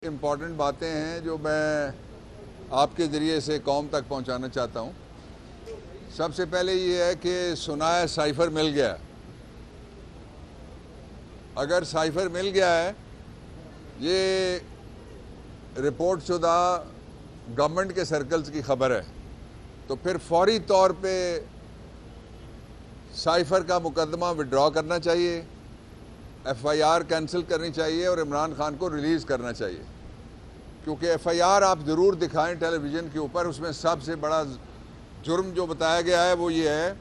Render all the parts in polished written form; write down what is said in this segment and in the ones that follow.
Important باتیں ہیں جو میں آپ کے ذریعے سے قوم تک پہنچانا چاہتا ہوں۔ سب سے پہلے یہ ہے کہ سنا ہے سائفر مل گیا۔ اگر سائفر مل گیا ہے، یہ رپورٹ شدہ گورنمنٹ کے سرکلز کی خبر ہے، تو پھر فوری طور پہ سائفر کا مقدمہ وڈرا کرنا چاہیے، ایف آئی آر کینسل کرنی چاہیے اور عمران خان کو ریلیز کرنا چاہیے، کیونکہ ایف آئی آر آپ ضرور دکھائیں ٹیلی ویژن کے اوپر۔ اس میں سب سے بڑا جرم جو بتایا گیا ہے وہ یہ ہے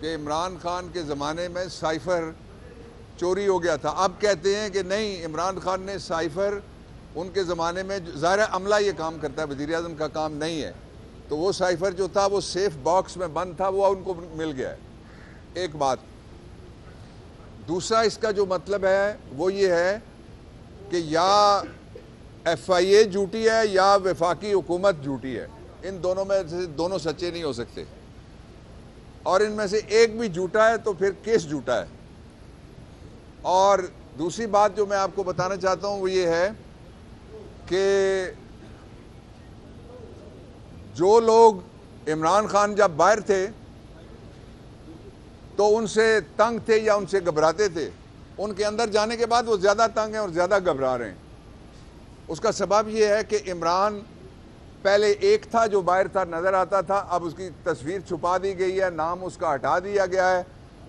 کہ عمران خان کے زمانے میں سائفر چوری ہو گیا تھا۔ اب کہتے ہیں کہ نہیں، عمران خان نے سائفر ان کے زمانے میں، ظاہر عملہ یہ کام کرتا ہے، وزیر اعظم کا کام نہیں ہے، تو وہ سائفر جو تھا وہ سیف باکس میں بند تھا، وہ ان کو مل گیا ہے۔ ایک بات۔ دوسرا اس کا جو مطلب ہے وہ یہ ہے کہ یا ایف آئی اے جھوٹی ہے یا وفاقی حکومت جھوٹی ہے، ان دونوں میں سے دونوں سچے نہیں ہو سکتے، اور ان میں سے ایک بھی جھوٹا ہے تو پھر کیس جھوٹا ہے۔ اور دوسری بات جو میں آپ کو بتانا چاہتا ہوں وہ یہ ہے کہ جو لوگ عمران خان جب باہر تھے تو ان سے تنگ تھے یا ان سے گھبراتے تھے، ان کے اندر جانے کے بعد وہ زیادہ تنگ ہیں اور زیادہ گھبرا رہے ہیں۔ اس کا سبب یہ ہے کہ عمران پہلے ایک تھا جو باہر تھا، نظر آتا تھا، اب اس کی تصویر چھپا دی گئی ہے، نام اس کا ہٹا دیا گیا ہے،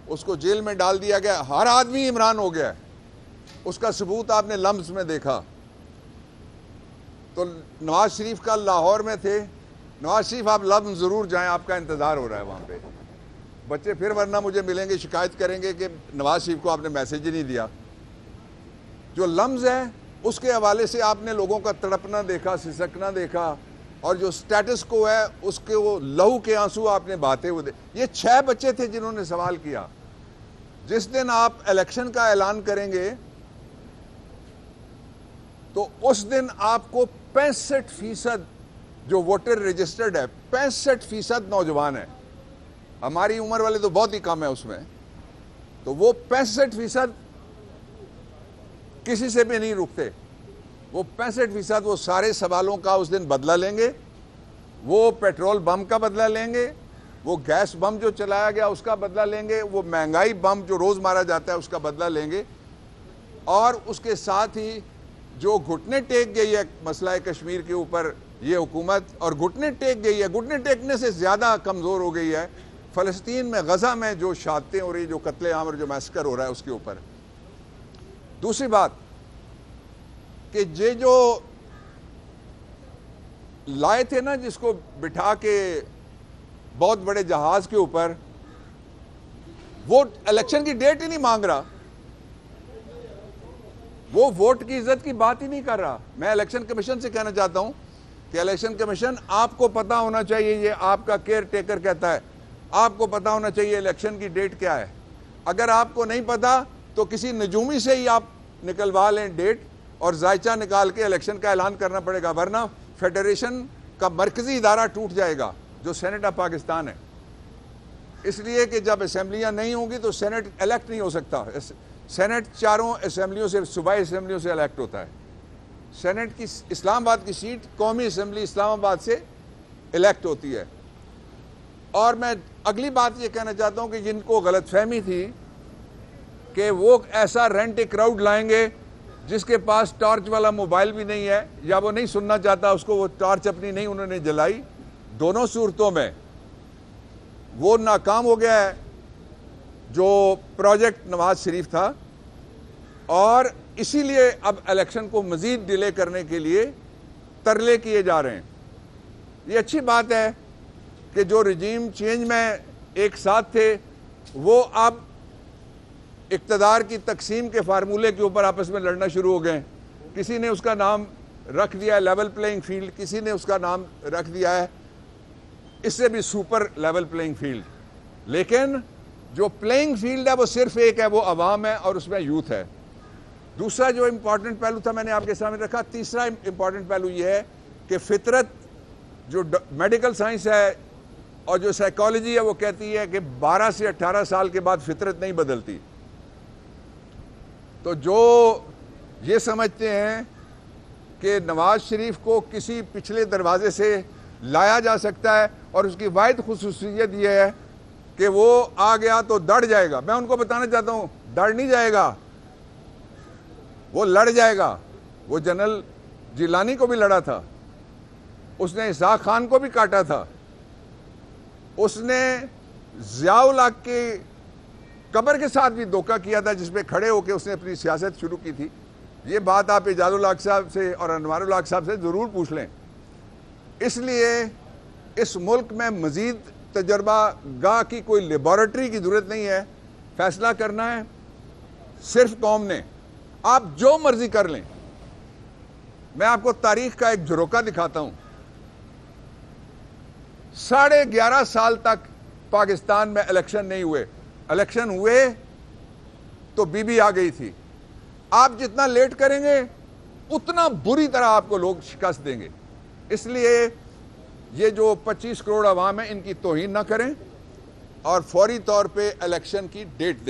اس کو جیل میں ڈال دیا گیا، ہر آدمی عمران ہو گیا ہے۔ اس کا ثبوت آپ نے لمز میں دیکھا۔ تو نواز شریف کا لاہور میں تھے، نواز شریف آپ لمز ضرور جائیں، آپ کا انتظار ہو رہا ہے وہاں پہ۔ بچے پھر ورنہ مجھے ملیں گے، شکایت کریں گے کہ نواز شریف کو آپ نے میسج ہی نہیں دیا۔ جو لمز ہے اس کے حوالے سے آپ نے لوگوں کا تڑپنا دیکھا، سسکنا دیکھا، اور جو سٹیٹس کو ہے اس کے وہ لہو کے آنسو آپ نے بہاتے ہوئے یہ 6 بچے تھے جنہوں نے سوال کیا۔ جس دن آپ الیکشن کا اعلان کریں گے تو اس دن آپ کو 65% جو ووٹر رجسٹرڈ ہے، 65% نوجوان ہے، ہماری عمر والے تو بہت ہی کم ہے اس میں، تو وہ 65% کسی سے بھی نہیں رکتے۔ وہ 65% وہ سارے سوالوں کا اس دن بدلہ لیں گے، وہ پیٹرول بم کا بدلہ لیں گے، وہ گیس بم جو چلایا گیا اس کا بدلہ لیں گے، وہ مہنگائی بم جو روز مارا جاتا ہے اس کا بدلہ لیں گے، اور اس کے ساتھ ہی جو گھٹنے ٹیک گئی ہے مسئلہ کشمیر کے اوپر یہ حکومت، اور گھٹنے ٹیک گئی ہے، گھٹنے ٹیکنے سے زیادہ کمزور ہو گئی ہے فلسطین میں، غزہ میں جو شہادتیں ہو رہی، جو قتل عام اور جو میسکر ہو رہا ہے اس کے اوپر۔ دوسری بات کہ یہ جو لائے تھے نا جس کو بٹھا کے بہت بڑے جہاز کے اوپر، وہ الیکشن کی ڈیٹ ہی نہیں مانگ رہا، وہ ووٹ کی عزت کی بات ہی نہیں کر رہا۔ میں الیکشن کمیشن سے کہنا چاہتا ہوں کہ الیکشن کمیشن، آپ کو پتا ہونا چاہیے، یہ آپ کا کیئر ٹیکر کہتا ہے، آپ کو پتا ہونا چاہیے الیکشن کی ڈیٹ کیا ہے۔ اگر آپ کو نہیں پتا تو کسی نجومی سے ہی آپ نکلوا لیں ڈیٹ، اور ذائچہ نکال کے الیکشن کا اعلان کرنا پڑے گا، ورنہ فیڈریشن کا مرکزی ادارہ ٹوٹ جائے گا جو سینٹ آف پاکستان ہے۔ اس لیے کہ جب اسمبلیاں نہیں ہوں گی تو سینٹ الیکٹ نہیں ہو سکتا۔ سینٹ 4 اسمبلیوں سے، صوبائی اسمبلیوں سے الیکٹ ہوتا ہے۔ سینٹ کی اسلام آباد کی سیٹ قومی اسمبلی اسلام آباد سے الیکٹ ہوتی ہے۔ اور میں اگلی بات یہ کہنا چاہتا ہوں کہ جن کو غلط فہمی تھی کہ وہ ایسا رینٹ اے کراؤڈ لائیں گے جس کے پاس ٹارچ والا موبائل بھی نہیں ہے، یا وہ نہیں سننا چاہتا، اس کو وہ ٹارچ اپنی نہیں انہوں نے جلائی، دونوں صورتوں میں وہ ناکام ہو گیا ہے جو پروجیکٹ نواز شریف تھا، اور اسی لیے اب الیکشن کو مزید ڈیلے کرنے کے لیے ترلے کیے جا رہے ہیں۔ یہ اچھی بات ہے کہ جو رجیم چینج میں ایک ساتھ تھے وہ اب اقتدار کی تقسیم کے فارمولے کے اوپر آپس میں لڑنا شروع ہو گئے۔ کسی نے اس کا نام رکھ دیا ہے لیول پلینگ فیلڈ، کسی نے اس کا نام رکھ دیا ہے اس سے بھی سپر لیول پلینگ فیلڈ، لیکن جو پلینگ فیلڈ ہے وہ صرف ایک ہے، وہ عوام ہے اور اس میں یوتھ ہے۔ دوسرا جو امپورٹنٹ پہلو تھا میں نے آپ کے سامنے رکھا، تیسرا امپورٹنٹ پہلو یہ ہے کہ فطرت، جو میڈیکل سائنس ہے اور جو سائیکالوجی ہے، وہ کہتی ہے کہ 12 سے 18 سال کے بعد فطرت نہیں بدلتی۔ تو جو یہ سمجھتے ہیں کہ نواز شریف کو کسی پچھلے دروازے سے لایا جا سکتا ہے اور اس کی واحد خصوصیت یہ ہے کہ وہ آ گیا تو دڑ جائے گا. میں ان کو بتانا چاہتا ہوں دڑ نہیں جائے گا, وہ لڑ جائے گا. وہ جنرل جیلانی کو بھی لڑا تھا, اس نے اسحاق خان کو بھی کاٹا تھا, اس نے ضیاء الحق کی قبر کے ساتھ بھی دھوکہ کیا تھا جس پہ کھڑے ہو کے اس نے اپنی سیاست شروع کی تھی. یہ بات آپ اعجاز الحق صاحب سے اور انوار الحق صاحب سے ضرور پوچھ لیں. اس لیے اس ملک میں مزید تجربہ گاہ کی کوئی لیبارٹری کی ضرورت نہیں ہے. فیصلہ کرنا ہے صرف قوم نے. آپ جو مرضی کر لیں. میں آپ کو تاریخ کا ایک جھروکا دکھاتا ہوں. 11.5 سال تک پاکستان میں الیکشن نہیں ہوئے. الیکشن ہوئے تو بی بی آ گئی تھی. آپ جتنا لیٹ کریں گے اتنا بری طرح آپ کو لوگ شکست دیں گے. اس لیے یہ جو 25 کروڑ عوام ہیں ان کی توہین نہ کریں اور فوری طور پہ الیکشن کی ڈیٹ دیں.